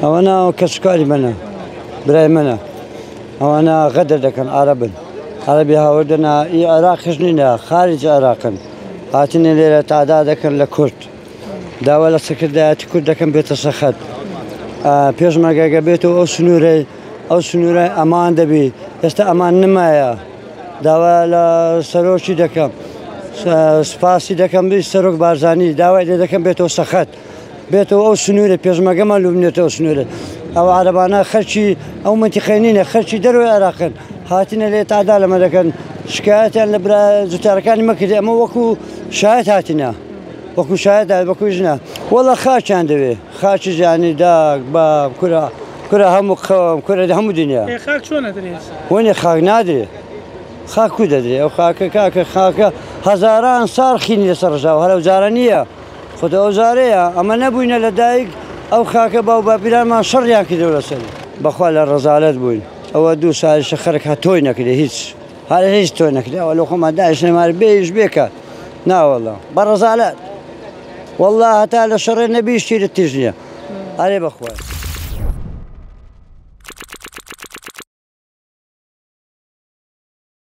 ئەوەنە کەسکاری منە برای منە ئەوانە غەدر دەکەن عەرەبی هاوردنە ئی عێراقیش نینە خارج عێراقن هاتنە لێرە تادا دەکەن لە کورد داوا لە سەکردایەتی کورد دەکەن بێتە سەخەت پێشمەرگەگە بێتەوە ئەو سنوورەی ئەمان دەبی ئێستا ئەمان نمایە داوا لە سەرۆکی دەکەم سپاسی دەکەم بی سەرۆک بارزانی داوای لێ دەکەم بێتەوە سەخەت بێتەوە ئەو سنوورە پێشمەگەمان لوبنێتەوە سنوورە ئەو عەرەبانە خەرکی ئەو منتیقەی نینە خەرکی دەروی عێراقن هاتینە لێ تادا لەمە دەکەن شکایەتیان لە زوتارەکانی مەکرد ئەمە وەکو شایەت هاتینە وەکو شایەت وەکو ژنە وەڵا خاچیان دەوێ خاچی ژیانی داگ باب کورە هەموو قەوم کورە هەموو دنیا خاک چۆن ئەدرێت وەنێ خاک نادرێ خاک کو دەدرێ ئەو خاکە کاکە خاکە هەزاران ساڵ خینی لەسەر ڕژاوە هەرە جارە نییە خودە ئەو جارەیە ئەمە نەبووینە لە دایک ئەو خاکە باو باپیرانمان شەڕیان کردەوە لەسەری بەخوا لە ڕەزالەت بووین ئەوە دوو ساریشە خەرک هەتۆی نەکردێ هیچ تۆی نەکردێ ئەوە لە خۆمان داعش نەمار بێیش بێکات ناوەڵڵا بە ڕەزالەت وەڵڵا هەتا لە شەڕێ نەبی شتیرت تیژ نییە ئەرێ بەخوای